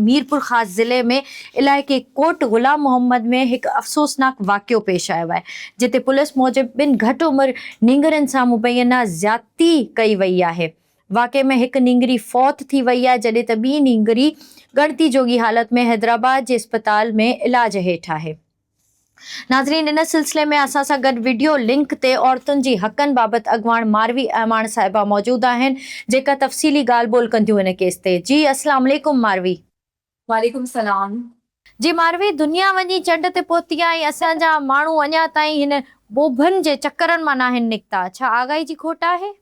मीरपुर ख़ास ज़िले में इलाइक़े कोट ग़ुलाम मोहम्मद में एक अफ़सोसनाक वाक़ियो पेश आयो आहे, जिते पुलिस मूजिब 2 घटि उमिरि नींगरनि सां मुबैना ज़्यादती कई वई आहे। वाक़े में एक नींगरी फौत थी वई आहे, जॾहिं त ॿी नींगरी गणती जोगी हालत में हैदराबाद जे अस्पताल में इलाज हेठि आहे। नाज़रीन, इन सिलसिले में असां सां गॾु वीडियो लिंक ते औरतुनि जी हक़नि बाबति अॻवान मारवी अहमाण साहिबा मौजूद आहिनि, जेका तफ़सीली ॻाल्हि ॿोल कंदियूं इन केस ते। जी अस्सलाम वालेकुम मारवी। वालेकुम सलाम। जी मारवी, दुनिया वञी चंड ते पहुती आहे ऐं असांजा माण्हू अञा ताईं हिन ॿोभनि जे चकरनि मां नाहिनि निकिता। छा आगाही जी खोट आहे?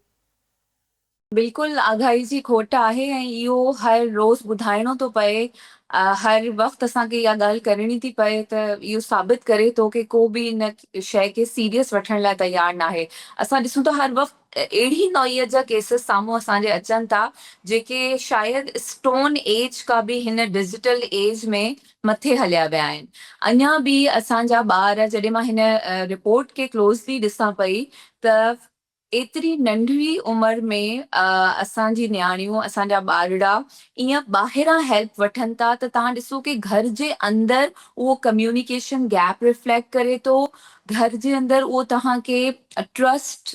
बिल्कुल आगाही जी खोट आहे ऐं इहो हर रोज़ ॿुधाइणो थो पए। हर वक़्तु असांखे इहा ॻाल्हि करणी थी पए त इहो साबित करे थो कि को बि इन शइ खे सीरियस वठण लाइ तयार न आहे। असां ॾिसूं था हर वक़्तु अहिड़ी नौईअ जा केसिस साम्हूं असांजे अचनि था, जेके शायदि स्टोन एज खां बि हिन डिजिटल एज में मथे हलिया विया आहिनि। अञा बि असांजा ॿार, जॾहिं मां हिन रिपोर्ट खे क्लोज़ली ॾिसां पई त एतिरी नंढड़ी उमिरि में असांजी न्याणियूं, असांजा ॿारड़ा ईअं ॿाहिरां हेल्प वठनि था त तव्हां ॾिसो कि घर जे अंदरि उहो कम्युनिकेशन गैप रिफ्लेक्ट करे थो। घर जे अंदरि उहो तव्हांखे ट्रस्ट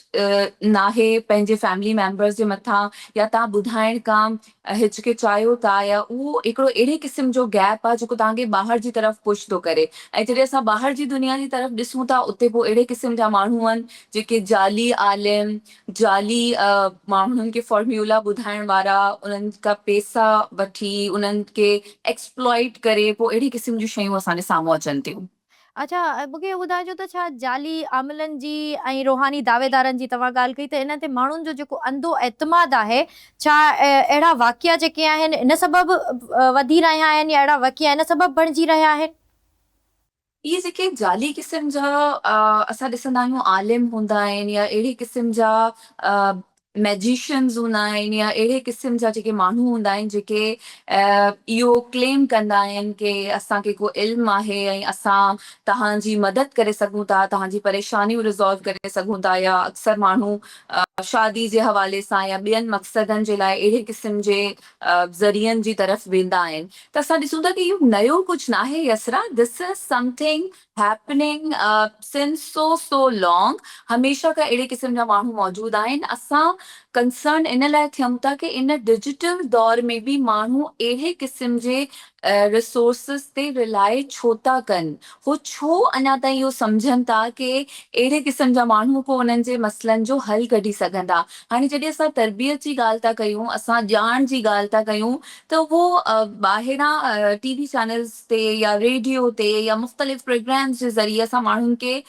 नाहे पंहिंजे फैमिली मेंबर्स जे मथां, या तव्हां ॿुधाइण खां हिचकिचायो था, या उहो हिकिड़ो अहिड़े क़िस्म जो गैप आहे जेको तव्हांखे ॿाहिरि जी तरफ़ पुश थो करे। ऐं जॾहिं असां ॿाहिरि जी दुनिया जी तरफ़ ॾिसूं था, उते पोइ अहिड़े क़िस्म जा माण्हू आहिनि जेके जाली आलिम, जाली माण्हुनि खे फॉर्म्यूला ॿुधाइण वारा, उन्हनि खां पैसा वठी उन्हनि खे एक्सप्लॉइट करे पोइ अहिड़ी क़िस्म जूं शयूं असांजे साम्हूं अचनि थियूं। अच्छा, मूंखे ॿुधाइजो त छा जाली आमिलनि जी ऐं रूहानी दावेदारनि जी तव्हां ॻाल्हि कई, त इन ते माण्हुनि जो जेको अंधो एतमाद आहे, छा अहिड़ा वाक़िया जेके आहिनि इन सबबु वधी रहिया आहिनि, या अहिड़ा वाक़िया इन सबबु बणिजी रहिया आहिनि? इहे जेके जाली क़िस्म जा असां ॾिसंदा आहियूं आलिम हूंदा आहिनि, या अहिड़े क़िस्म जा मैजिशियन्स हूंदा आहिनि, या अहिड़े क़िस्म जा जेके माण्हू हूंदा आहिनि जेके इहो क्लेम कंदा आहिनि कि असांखे को इल्मु आहे ऐं असां तव्हांजी मदद करे सघूं था, तव्हांजी परेशानियूं रिज़ॉल्व करे सघूं था, या अक्सर माण्हू शादी जे हवाले सां या ॿियनि मक़सदनि जे लाइ अहिड़े क़िस्म जे ज़रियनि जी तरफ़ वेंदा आहिनि। त असां ॾिसूं था कि इहो नयो कुझु न आहे Yusra, this is something happening since so long. हमेशह खां अहिड़े क़िस्म जा माण्हू मौजूद आहिनि। असां कंसर्न इन लाइ थियूं था कि इन डिजिटल दौर में बि माण्हू अहिड़े क़िस्म जे रिसोर्सिस ते रिलाए छो था कनि। हो छो अञा ताईं इहो सम्झनि था कि अहिड़े क़िस्म जा माण्हू पोइ उन्हनि जे मसइलनि जो हल कढी सघंदा। हाणे जॾहिं असां तरबियत जी ॻाल्हि था कयूं, असां ॼाण जी ॻाल्हि था कयूं, त उहो ॿाहिरां टीवी चैनल्स ते या रेडियो ते या मुख़्तलिफ़ प्रोग्राम्स जे ज़रिए असां माण्हुनि खे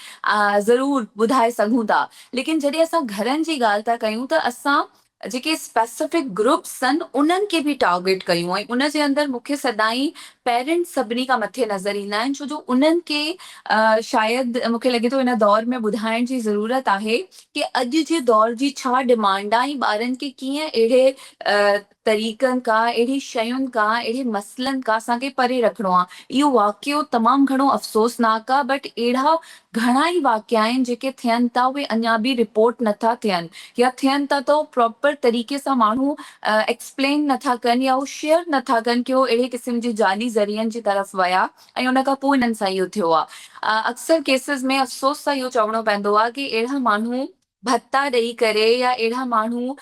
ज़रूरु ॿुधाए सघूं था। लेकिन जॾहिं असां घरनि जी ॻाल्हि था कयूं त असां जेके स्पेसिफिक ग्रुप्स आहिनि उन्हनि खे बि टारगेट कयूं, ऐं उन जे अंदरि मूंखे सदाईं पेरेंट्स सभिनी खां मथे नज़र ईंदा आहिनि, छो जो उन्हनि खे शायदि मूंखे लॻे थो इन दौर में ॿुधाइण जी ज़रूरत आहे कि अॼु जे दौर जी छा डिमांड आहे, ऐं ॿारनि खे कीअं अहिड़े तरीक़नि खां, अहिड़ी शयुनि खां, अहिड़े मसइलनि खां असांखे परे रखिणो आहे। इहो वाक़ियो तमामु घणो अफ़सोसनाक आहे, बट अहिड़ा घणा ई वाक़िया आहिनि जेके थियनि था, उहे अञा बि रिपोर्ट नथा थियनि, या थियनि था त प्रॉपर तरीक़े सां माण्हू एक्सप्लेन नथा कनि, या उहो शेयर नथा कनि कि उहो अहिड़े क़िस्म जी जाली ज़रियनि जी तरफ़ विया ऐं उन खां पोइ इन्हनि सां इहो थियो आहे। अक्सर केसिस में अफ़सोस सां इहो चवणो पवंदो आहे कि अहिड़ा माण्हू भत्ता ॾेई करे, या अहिड़ा माण्हू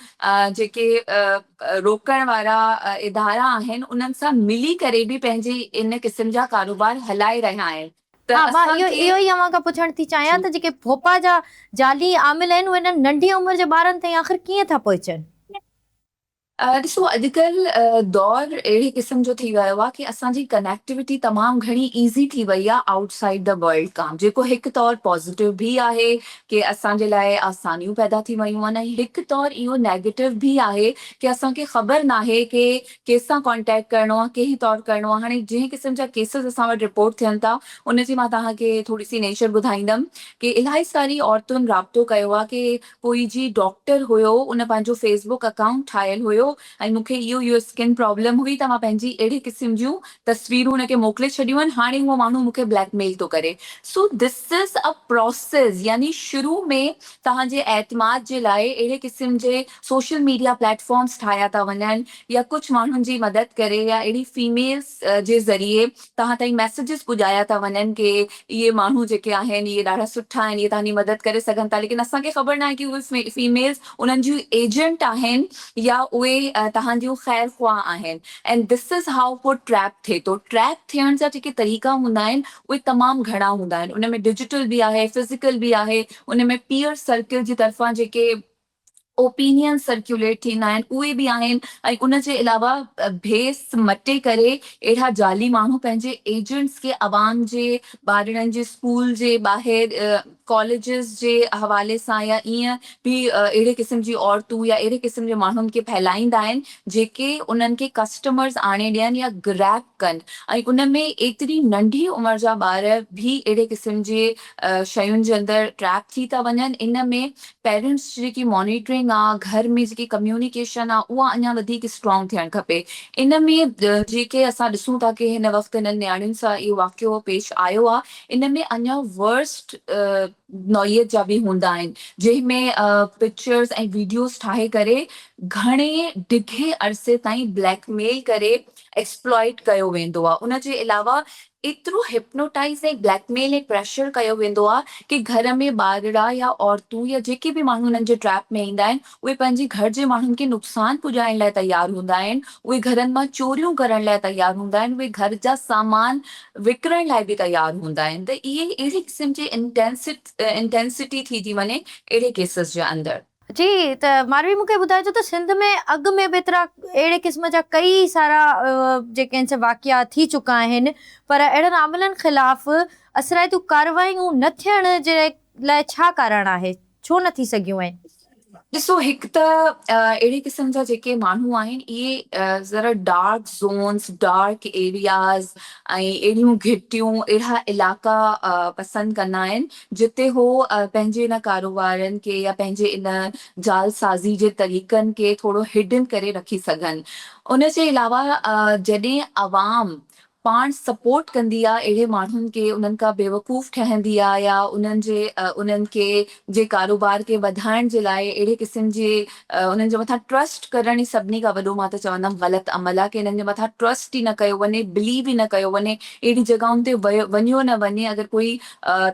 जेके रोकण वारा इदारा आहिनि उन्हनि सां मिली करे बि पंहिंजी इन क़िस्म जा कारोबार हलाए रहिया आहिनि। त हा, मां इहो असांखे इहो ई अव्हां खां पुछण थी चाहियां त जेके भोपा जा जाली आमिल आहिनि, उहे हिननि नंढी उमिरि जे ॿारनि ताईं आख़िर कीअं था पहुचनि? ॾिसो, अॼुकल्ह दौर अहिड़े क़िस्म जो थी वियो आहे कि असांजी कनेक्टिविटी तमामु घणी ईज़ी थी वई आहे आउटसाइड द वर्ल्ड खां, जेको हिकु तौरु पॉज़िटिव बि आहे कि असांजे लाइ आसानियूं पैदा थी वियूं आहिनि, ऐं हिकु तौरु इहो नेगेटिव बि आहे कि असांखे ख़बर नाहे कि कंहिंसां कॉन्टेक्ट करिणो आहे, कहिड़ी तौरु करिणो आहे। हाणे जंहिं क़िस्म जा केसिस असां वटि रिपोर्ट थियनि था, उनजी मां तव्हांखे थोरी सी नेचर ॿुधाईंदमि कि इलाही सारी औरतुनि राब्तो कयो आहे कि कोई जी डॉक्टर हुयो, उन पंहिंजो फेसबुक अकाउंट ठाहियलु हुयो हुयो ऐं मूंखे इहो स्किन प्रॉब्लम हुई त मां पंहिंजी अहिड़े क़िस्म जूं तस्वीरूं हुनखे मोकिले छॾियूं आहिनि, हाणे उहो माण्हू मूंखे ब्लैकमेल थो करे। सो दिस इज़ अ प्रोसेस, यानी शुरू में तव्हांजे एतमाद जे लाइ अहिड़े क़िस्म जे सोशल मीडिया प्लेटफॉर्म्स ठाहिया था वञनि, या कुझु माण्हुनि जी मदद करे, या अहिड़ी फीमेल्स जे ज़रिए तव्हां ताईं मैसेजिस पुॼाया था वञनि कि इहे माण्हू जेके आहिनि इहे ॾाढा सुठा आहिनि, इहे तव्हांजी मदद करे सघनि था, लेकिन असांखे ख़बर न आहे कि उहे फीमेल्स उन्हनि जूं एजेंट आहिनि या उहे तव्हां जूं ख़ैर ख़्वाह आहिनि। एंड दिस इज़ हाउ उहो ट्रैप थिए थो। ट्रैप थियण जा जेके तरीक़ा हूंदा आहिनि उहे तमामु घणा हूंदा आहिनि। उन में डिजिटल बि आहे, फिज़िकल बि आहे, उन में पीयर सर्किल जी तरफ़ां जेके ओपिनियन सर्क्युलेट थींदा आहिनि उहे बि आहिनि, ऐं उन जे अलावा भेस मटे करे अहिड़ा जाली माण्हू पंहिंजे एजेंट्स खे अवाम जे ॿारनि जे स्कूल जे ॿाहिरि कॉलेजिस जे हवाले सां या ईअं बि अहिड़े क़िस्म जी औरतूं या अहिड़े क़िस्म जे माण्हुनि खे फैलाईंदा आहिनि जेके उन्हनि खे कस्टमर्स आणे ॾियनि या ग्रैब कनि। ऐं उन में एतिरी नंढी उमिरि जा ॿार बि अहिड़े क़िस्म जे शयुनि जे अंदरि ट्रैप थी था वञनि। इन में पेरेंट्स जेकी मॉनिटरिंग आहे, घर में जेकी कम्युनिकेशन आहे, उहा अञा वधीक स्ट्रॉन्ग थियणु खपे। इन में जेके असां ॾिसूं था कि हिन वक़्तु हिननि नियाणियुनि सां इहो वाक़ियो पेश आयो आहे, इन में अञा वर्स्ट नौइयत जा बि हूंदा आहिनि, जंहिंमें पिक्चर्स ऐं वीडियोस ठाहे करे घणे डिघे अरसे ताईं ब्लैकमेल करे एक्सप्लॉइट कयो वेंदो आहे। उन जे अलावा एतिरो हिप्नोटाइज़ ऐं ब्लैकमेल ऐं प्रेशर कयो वेंदो आहे कि घर में ॿारड़ा या औरतूं या जेके बि माण्हू हुननि जे ट्रैप में ईंदा आहिनि उहे पंहिंजे घर जे माण्हुनि खे नुक़सान पुॼाइण लाइ तयारु हूंदा आहिनि, उहे घरनि मां चोरियूं करण लाइ तयारु हूंदा आहिनि, उहे घर जा सामान विकिरण लाइ बि तयारु हूंदा आहिनि। त इहे अहिड़ी क़िस्म जी इंटेंसिटी थी वञे अहिड़े केसिस जे अंदरि। जी, त मारवी मूंखे ॿुधाइजो त सिंध में अॻु में बि एतिरा अहिड़े क़िस्म जा कई सारा जेके आहिनि वाक़िया थी चुका आहिनि, पर अहिड़नि आमलनि ख़िलाफ़ असराइतूं कार्रवायूं न थियण जे लाइ छा कारण आहे, छो न थी सघियूं आहिनि? ॾिसो, हिकु त अहिड़े क़िस्म जा जेके माण्हू आहिनि इहे ज़रा डार्क ज़ोन्स, डार्क एरियाज़ ऐं अहिड़ियूं घिटियूं, अहिड़ा इलाइक़ा पसंदि कंदा आहिनि जिते हो पंहिंजे इन कारोबारनि खे या पंहिंजे इन जालसाज़ी जे तरीक़नि खे थोरो हिडन करे रखी सघनि। उन जे अलावा जॾहिं अवाम पाण सपोर्ट कंदी आहे अहिड़े माण्हुनि खे, उन्हनि खां बेवकूफ़ ठहंदी आहे, या उन्हनि खे जे कारोबार खे वधाइण जे लाइ अहिड़े क़िस्म जे उन्हनि जे मथां ट्रस्ट करण ई सभिनी खां वॾो मां त चवंदमि ग़लति अमल आहे, कि हिननि जे मथां ट्रस्ट ई न कयो वञे, बिलीव ई न कयो वञे। अहिड़ी जॻहुनि ते वञो न वञे, अगरि कोई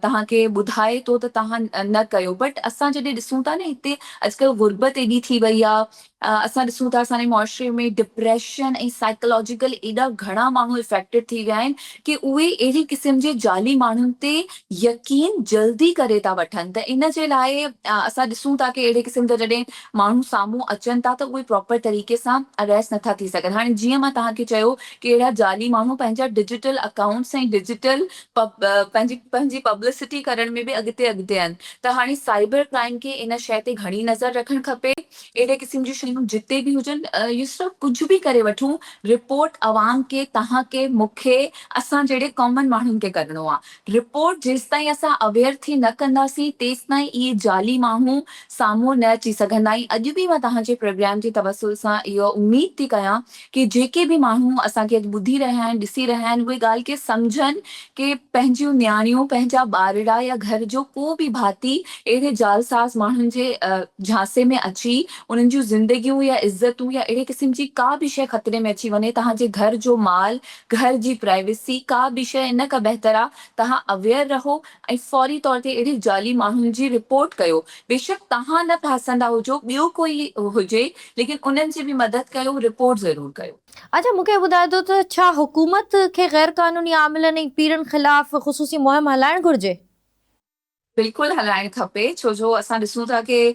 तव्हांखे ॿुधाए थो त तव्हां न कयो। बट असां जॾहिं ॾिसूं था न हिते अॼुकल्ह गुरबत एॾी थी वई आहे, असां ॾिसूं था असांजे मुआशरे में डिप्रेशन ऐं साइकोलॉजिकल एॾा घणा माण्हू इफेक्टेड थी विया आहिनि कि उहे अहिड़ी क़िस्म जे जाली माण्हुनि ते यकीन जल्दी करे था वठनि। त इन जे लाइ असां ॾिसूं था कि अहिड़े क़िस्म जा जॾहिं माण्हू साम्हूं अचनि था त उहे प्रॉपर तरीक़े सां अरेस्ट नथा थी सघनि। हाणे जीअं मां तव्हांखे चयो कि अहिड़ा जाली माण्हू पंहिंजा डिजिटल अकाउंट्स ऐं डिजिटल पंहिंजी पब्लिसिटी करण में बि अॻिते आहिनि। त हाणे साइबर क्राइम खे इन शइ ते घणी नज़र रखणु खपे। अहिड़े क़िस्म जूं शयूं जिते बि हुजनि, इहो सभु कुझु बि करे वठूं, रिपोर्ट अवाम खे, तव्हांखे, मूंखे, असां जहिड़े कॉमन माण्हुनि खे करिणो आहे। रिपोर्ट जेसि ताईं असां अवेयर थी न कंदासीं तेसि ताईं इहे जाली माण्हू साम्हूं न अची सघंदा। ऐं अॼु बि मां तव्हांजे प्रोग्राम जे तवसुल सां इहो उमेद थी कयां कि जेके बि माण्हू असांखे अॼु ॿुधी रहिया आहिनि, ॾिसी रहिया आहिनि, उहे ॻाल्हि खे सम्झनि कि पंहिंजियूं नियाणियूं, पंहिंजा ॿारड़ा या घर जो को बि भाती अहिड़े जालसाज़ माण्हुनि जे झांसे में अची उन्हनि जूं ज़िंदगियूं या इज़तूं या अहिड़े क़िस्म जी का बि शइ ख़तरे में अची वञे, तव्हांजे घर जो माल, घर जी प्राइवेसी, का बि शइ, इन खां बहितर आहे तव्हां अवेयर रहो ऐं फौरी तौर ते अहिड़े जाली माण्हुनि जी रिपोर्ट कयो। बेशक तव्हां न फासंदा हुजो, ॿियो कोई हुजे, लेकिन उन्हनि जी बि मदद कयो, रिपोर्ट ज़रूरु कयो। अच्छा, मूंखे ॿुधाइजो त छा हुकूमत खे गैर क़ानूनी आमलनि ऐं पीड़नि ख़िलाफ़ ख़ुसूसी मुहिम हलाइणु घुरिजे? बिल्कुलु हलाइणु खपे, छो जो असां ॾिसूं था कि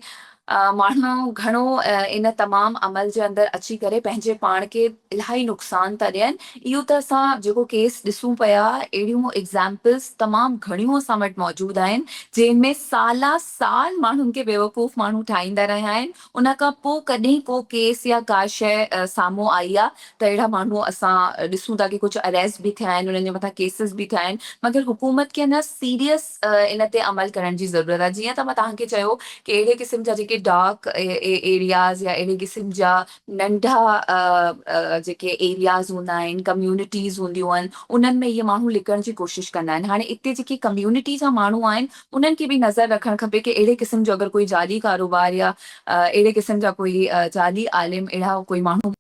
माण्हू घणो इन तमामु अमल जे अंदरि अची करे पंहिंजे पाण खे इलाही नुक़सान था ॾियनि। इहो त असां जेको केस ॾिसूं पिया, अहिड़ियूं एग्ज़ाम्पल्स तमामु घणियूं असां वटि मौजूदु आहिनि, जंहिंमें साल माण्हुनि खे बेवकूफ़ माण्हू ठाहींदा रहिया आहिनि। उन खां पोइ कॾहिं को केस या का शइ साम्हूं आई आहे त अहिड़ा माण्हू असां ॾिसूं था कि कुझु अरेस्ट बि थिया आहिनि, उन्हनि जे मथां केसिस बि थिया आहिनि। मगर हुकूमत खे अञा सीरियस इन ते अमल करण जी ज़रूरत आहे। जीअं त मां तव्हांखे चयो कि अहिड़े क़िस्म जा जेके जेके डार्क एरियाज़ या अहिड़े क़िस्म जा नंढा जेके एरियाज़ हूंदा आहिनि, कम्यूनिटीज़ हूंदियूं आहिनि, उन्हनि में इहे माण्हू लिकण जी कोशिशि कंदा आहिनि। हाणे इते जेकी कम्यूनिटी जा माण्हू आहिनि उन्हनि खे बि नज़र रखणु खपे कि अहिड़े क़िस्म जो अगरि कोई जाली कारोबार या अहिड़े क़िस्म जा कोई जाली आलिम अहिड़ा कोई माण्हू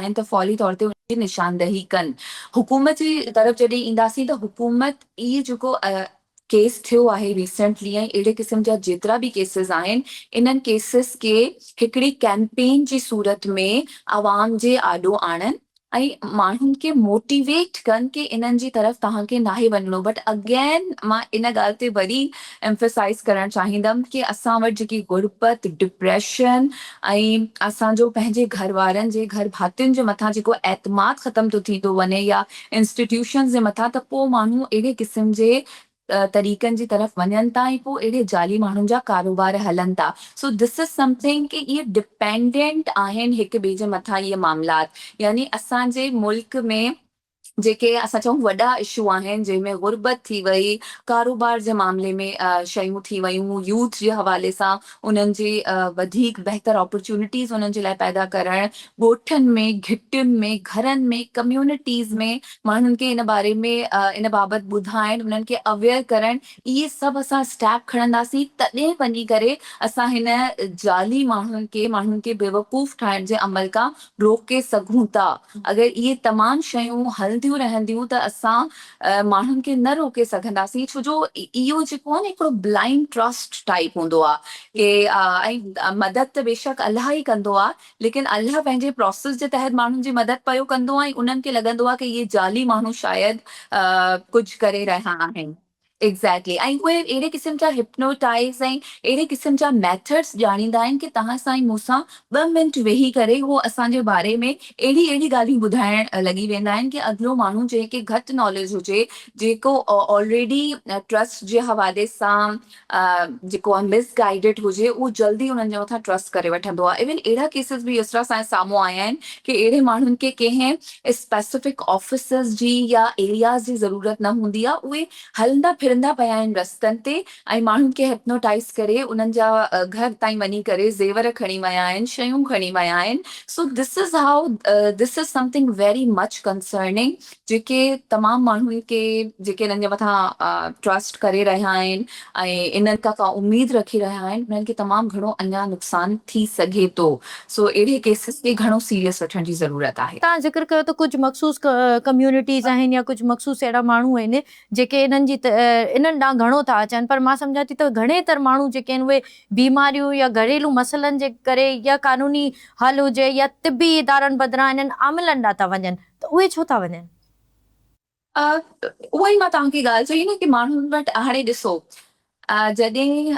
आहिनि त फौरी तौर ते उनजी निशानदही कनि। हुकूमत जी तरफ़ जॾहिं ईंदासीं त हुकूमत इहे जेको केस थियो आहे रिसेंटली ऐं अहिड़े क़िस्म जा जेतिरा बि केसिस आहिनि, इन्हनि केसिस खे हिकिड़ी कैंपेन जी सूरत में आवाम जे आॾो आणनि ऐं माण्हुनि खे मोटिवेट कनि कि इन्हनि जी तरफ़ तव्हांखे नाहे वञिणो। बट अगेन मां इन ॻाल्हि ते वरी एम्फेसाइज़ करणु चाहींदमि कि असां वटि जेकी गुरबत, डिप्रेशन ऐं असांजो पंहिंजे घर वारनि जे घर भातियुनि जे मथां जेको एतमाद ख़तम थो थी थो वञे या इंस्टीट्यूशन्स जे मथां, त पोइ माण्हू अहिड़े क़िस्म जे तरीक़नि जी तरफ़ वञनि था ऐं पोइ अहिड़े जाली माण्हुनि जा कारोबार हलनि था। सो दिस इज़ समथिंग कि इहे डिपेंडेंट आहिनि हिक ॿिए जे मथां इहे मामलात। यानी असांजे मुल्क में जेके असां चऊं वॾा इशू आहिनि जंहिंमें गुरबत थी वई, कारोबार जे मामले में शयूं थी वयूं, यूथ जे हवाले सां उन्हनि जे वधीक बहितर अपॉर्चुनिटीज़ उन्हनि जे लाइ पैदा करणु, ॻोठनि में, घिटियुनि में, घरनि में, कम्यूनिटीज़ में माण्हुनि खे इन बारे में इन बाबति ॿुधाइणु, उन्हनि खे अवेयर करणु, इहे सभु असां स्टेप खणंदासीं तॾहिं वञी करे असां हिन जाली माण्हुनि खे बेवकूफ़ ठाहिण जे अमल खां रोके सघूं था। अगरि इहे तमामु शयूं हलंदियूं रहंदियूं त असां माण्हुनि खे न रोके सघंदासीं, छो जो इहो जेको आहे न हिकिड़ो ब्लाइंड ट्रस्ट टाइप हूंदो आहे कि ऐं मदद त बेशक अल्लाह ई कंदो आहे, लेकिन अल्लाह पंहिंजे प्रोसेस जे तहत माण्हुनि जी मदद पियो कंदो आहे ऐं उन्हनि खे लॻंदो आहे कि इहे जाली माण्हू शायदि कुझु करे रहिया आहिनि। एग्ज़ैक्टली। ऐं उहे अहिड़े क़िस्म जा हिप्नोटाइज़ ऐं अहिड़े क़िस्म जा मेथड्स ॼाणींदा आहिनि कि तव्हां सां ऐं मूंसां 2 मिंट वेही करे उहो असांजे बारे में अहिड़ी ॻाल्हियूं ॿुधाइण लॻी वेंदा आहिनि कि अॻिलो माण्हू जंहिंखे घटि नॉलेज हुजे, जेको ऑलरेडी ट्रस्ट जे हवाले सां जेको आहे मिसगाइडेड हुजे, उहो जल्दी उन्हनि जे मथां ट्रस्ट करे वठंदो आहे। इवन अहिड़ा केसिस बि यसरा असांजे साम्हूं आया आहिनि कि अहिड़े माण्हुनि खे कंहिं स्पेसिफिक ऑफिसर्स जी या एरियाज़ जी ज़रूरत न हूंदी आहे, उहे हलंदा फिरंदा पिया आहिनि रस्तनि ते ऐं माण्हुनि खे हिप्नोटाइज़ करे उन्हनि जा घर ताईं वञी करे ज़ेवर खणी विया आहिनि, शयूं खणी विया आहिनि। सो this is something very much concerning, जेके तमामु माण्हुनि खे जेके इन्हनि जे मथां ट्रस्ट करे रहिया आहिनि ऐं इन्हनि खां उमेद रखी रहिया आहिनि, उन्हनि खे तमामु घणो अञा नुक़सान थी सघे थो। सो अहिड़े केसिस खे घणो सीरियस वठण जी ज़रूरत आहे। तव्हां ज़िक्र कयो त कुझु मख़सूस कम्यूनिटीज़ आहिनि या कुझु मख़सूस अहिड़ा माण्हू आहिनि जेके इन्हनि ॾांहुं घणो था अचनि, पर मां सम्झां थी त घणेतर माण्हू जेके आहिनि उहे बीमारियूं या घरेलू मसइलनि जे करे या कानूनी हल हुजे या तिबी इदारनि बदिरां इन्हनि आमिलनि ॾांहुं था वञनि, त उहे छो था वञनि? उहा ई मां तव्हांखे ॻाल्हि चई न कि माण्हुनि वटि हाणे ॾिसो, जॾहिं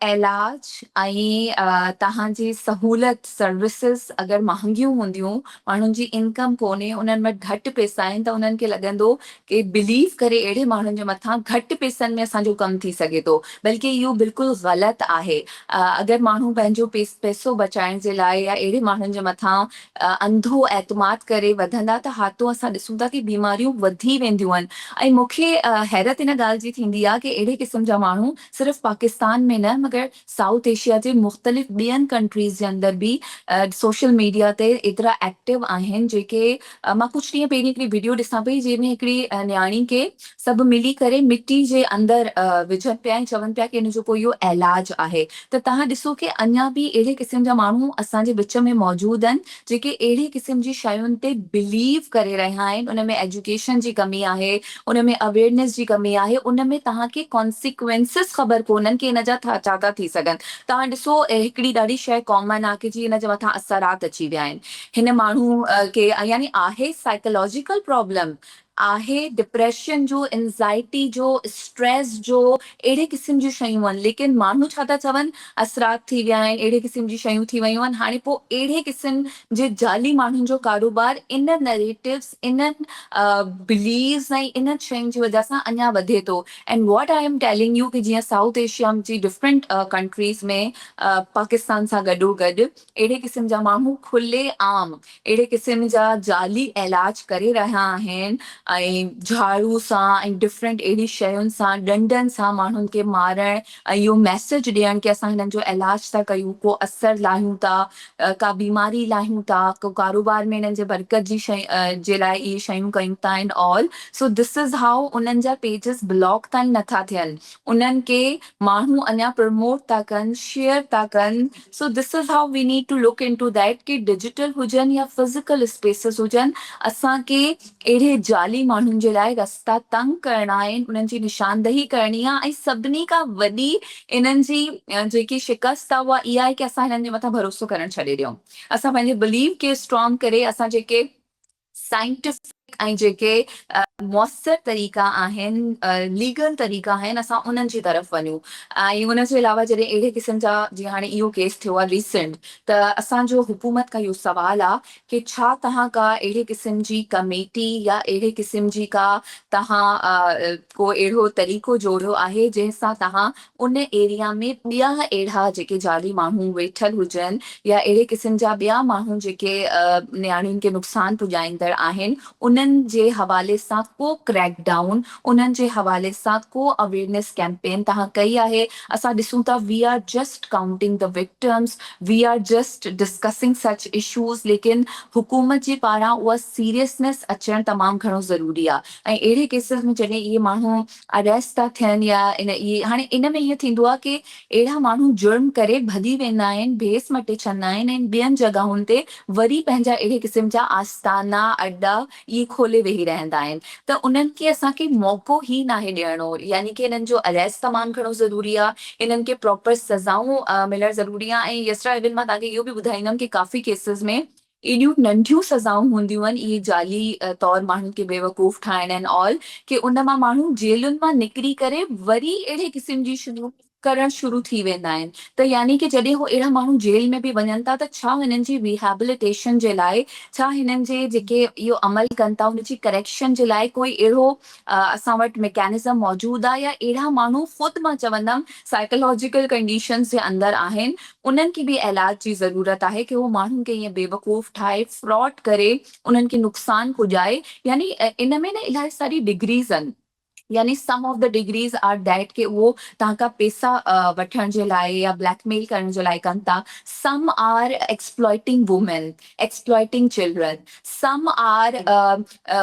इलाज ऐं तव्हांजी सहूलियत सर्विसिस अगरि महांगियूं हूंदियूं, माण्हुनि जी इनकम कोन्हे, उन्हनि वटि घटि पैसा आहिनि, त उन्हनि खे लॻंदो कि बिलीव करे अहिड़े माण्हुनि जे मथां घटि पैसनि में असांजो कमु थी सघे थो, बल्कि इहो बिल्कुलु ग़लति आहे। अगरि माण्हू पंहिंजो पैसो बचाइण जे लाइ या अहिड़े माण्हुनि जे मथां अंधो एतमाद करे वधंदा, त हाथों असां ॾिसूं था कि बीमारियूं वधी वेंदियूं आहिनि। ऐं मूंखे हैरत इन ॻाल्हि जी थींदी आहे कि अहिड़े क़िस्म जा माण्हू सिर्फ़ु पाकिस्तान में न, मगर साउथ एशिया जे मुख़्तलिफ़ ॿियनि कंट्रीज़ जे अंदरि बि सोशल मीडिया ते एतिरा एक्टिव आहिनि, जेके मां कुझु ॾींहं पहिरीं हिकिड़ी वीडियो ॾिसां पई जंहिंमें हिकिड़ी न्याणी खे सभु मिली करे मिटी जे अंदरि विझनि पिया ऐं चवनि पिया कि हिन जो कोई इहो इलाज आहे। त तव्हां ॾिसो कि अञा बि अहिड़े क़िस्म जा माण्हू असांजे विच में मौजूदु आहिनि जेके अहिड़ी क़िस्म जी शयुनि ते बिलीव करे रहिया आहिनि। उन में एजुकेशन जी कमी आहे, उन में अवेयरनेस जी कमी आहे, उन में तव्हांखे कॉन्सिक्वेंसिस ख़बर कोन्हनि कि हिन जा छा था थी सघनि। तव्हां ॾिसो हिकिड़ी ॾाढी शइ कॉमन आहे कि जीअं हिन जे मथां असरात अची विया आहिनि, हिन माण्हू खे यानी आहे साइकोलॉजिकल प्रॉब्लम, आहे डिप्रेशन जो, एंज़ाइटी जो, स्ट्रेस जो, अहिड़े क़िस्म जूं शयूं आहिनि, लेकिन माण्हू छा था चवनि असरात थी विया आहिनि, अहिड़े क़िस्म जी शयूं थी वियूं आहिनि। हाणे पोइ अहिड़े क़िस्म जे जाली माण्हुनि जो कारोबार इन नैरेटिव्स, इन्हनि बिलीव्स ऐं इन्हनि शयुनि जी वजह सां अञा वधे थो। And what I am telling U कि जीअं साउथ एशिया जी डिफरेंट कंट्रीज़ में पाकिस्तान सां गॾोगॾु अहिड़े क़िस्म जा माण्हू खुले आम अहिड़े क़िस्म जा जाली इलाज करे रहिया आहिनि ऐं झाड़ू सां ऐं डिफरेंट अहिड़ी शयुनि सां डंडनि सां माण्हुनि खे मारणु ऐं इहो मैसेज ॾियणु की असां हिननि जो इलाज था कयूं, को असर लाहियूं था, का बीमारी लाहियूं था, को कारोबार में हिननि जे बरकत जी जे लाइ इहे शयूं कयूं था and all. So this is how उन्हनि जा पेजिस ब्लॉक ताईं नथा थियनि, उन्हनि खे माण्हू अञा प्रमोट था कनि, शेयर था कनि. So this is how we need to look into that कि डिजिटल हुजनि या फिज़िकल स्पेसिस हुजनि, असांखे अहिड़े जाली माण्हुनि जे लाइ रस्ता तंग करणा आहिनि, उन्हनि जी निशानदही करणी आहे. ऐं सभिनी खां वॾी इन्हनि जी जेकी शिकस्त आहे उहा इहा आहे की असां हिननि जे मथां भरोसो करणु छॾे ॾियूं. असां पंहिंजे बिलीव खे स्ट्रॉन्ग करे असां जेके साइंटिफिक ऐं जेके मौसर तरीक़ा आहिनि, लीगल तरीक़ा आहिनि, असां उन्हनि जी तरफ़ वञूं. ऐं उन जे अलावा जॾहिं अहिड़े क़िस्म जा जीअं हाणे इहो केस थियो आहे रीसेंट, त असांजो हुकूमत खां इहो सुवाल आहे कि छा तव्हां का अहिड़े क़िस्म जी कमेटी या अहिड़े क़िस्म जी का तव्हां को अहिड़ो तरीक़ो जोड़ियो आहे जंहिंसां तव्हां उन एरिया में ॿिया अहिड़ा जेके जाली माण्हू वेठल हुजनि या अहिड़े क़िस्म जा ॿिया माण्हू जेके नियाणियुनि खे नुक़सान पुॼाईंदड़ आहिनि, उन्हनि जे हवाले सां को क्रैक डाउन, उन्हनि जे हवाले सां को अवेयरनेस कैंपेन तव्हां कई आहे. असां ॾिसूं था we are just counting the victims, we are just discussing such issues, लेकिन हुकूमत जे पारां उहा सीरियसनेस अचणु तमामु घणो ज़रूरी आहे. ऐं अहिड़े केसिस में जॾहिं इहे माण्हू अरेस्ट था थियनि या हाणे इन में ईअं थींदो आहे कि अहिड़ा माण्हू जुर्म करे भॼी वेंदा आहिनि, भेस मटे छॾंदा आहिनि ऐं ॿियनि जॻहुनि ते वरी पंहिंजा अहिड़े क़िस्म जा आस्थाना अड्डा इहे खोले वेही रहंदा आहिनि. त उन्हनि खे असांखे मौक़ो ई नाहे ॾियणो, यानी कि हिननि जो अरेस्ट तमामु घणो ज़रूरी आहे, इन्हनि खे प्रॉपर सज़ाऊं मिलणु ज़रूरी आहे. ऐं यस्रा इवन मां तव्हांखे इहो बि ॿुधाईंदमि कि काफ़ी केसिस में एॾियूं नंढियूं सज़ाऊं हूंदियूं आहिनि इहे जाली तौर माण्हुनि खे बेवकूफ़ ठाहिण एंड ऑल, कि उन मां माण्हू जेलुनि मां निकिरी करे वरी अहिड़े क़िस्म जी करणु शुरू थी वेंदा आहिनि. त यानी कि जॾहिं उहे अहिड़ा माण्हू जेल में बि वञनि था, त छा हिननि जी रिहेबिलिटेशन जे लाइ, छा हिननि जे जेके इहो अमल कनि था उनजी करेक्शन जे लाइ कोई अहिड़ो असां वटि मैकेनिज़म मौजूदु आहे, या अहिड़ा माण्हू ख़ुदि मां चवंदमि साइकोलॉजिकल कंडीशंस जे अंदरि आहिनि, उन्हनि खे बि इलाज जी ज़रूरत आहे कि उहो माण्हुनि खे ईअं बेवकूफ़ ठाहे, फ्रॉड करे, उन्हनि खे नुक़सान पुॼाए. यानी इन में न इलाही सारी डिग्रीज़ आहिनि, यानी some of the degrees are that कि उहो तव्हां खां पैसा वठण जे लाइ या ब्लैकमेल करण जे लाइ कनि था. Some are exploiting women, exploiting children, some are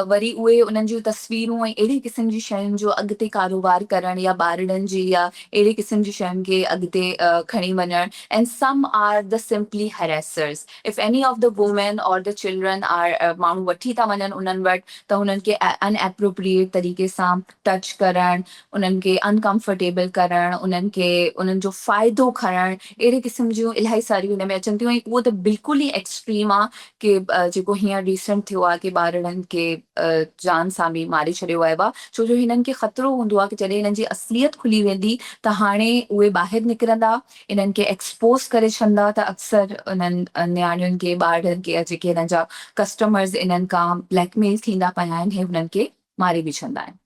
वरी उहे उन्हनि जूं तस्वीरूं ऐं अहिड़ी क़िस्म जी शयुनि जो अॻिते कारोबार करणु या ॿारनि जी या अहिड़ी क़िस्म जी शयुनि खे अॻिते खणी वञणु. And some are the simply harassers. If any of the women or the children are माण्हू वठी था वञनि उन्हनि वटि, त हुननि खे अनएप्रोप्रिएट तरीक़े सां टच करणु, उन्हनि खे अनकंफर्टेबल करणु, उन्हनि खे उन्हनि जो फ़ाइदो खणणु, अहिड़े क़िस्म जूं इलाही सारियूं हिन में अचनि थियूं. ऐं उहो त बिल्कुलु ई एक्सट्रीम आहे कि जेको हींअर रीसेंट थियो आहे कि ॿारनि खे जान सां बि मारे छॾियो वियो आहे. छो जो हिननि खे ख़तरो हूंदो आहे कि जॾहिं हिननि जी असलियत खुली वेंदी त हाणे उहे ॿाहिरि निकिरंदा, इन्हनि खे एक्सपोज़ करे छॾंदा, त अक्सर उन्हनि नियाणियुनि खे, ॿारनि खे, जेके हिननि जा कस्टमर्स इन्हनि खां ब्लैकमेल थींदा पिया आहिनि, हे हुननि खे मारे बि छॾंदा आहिनि.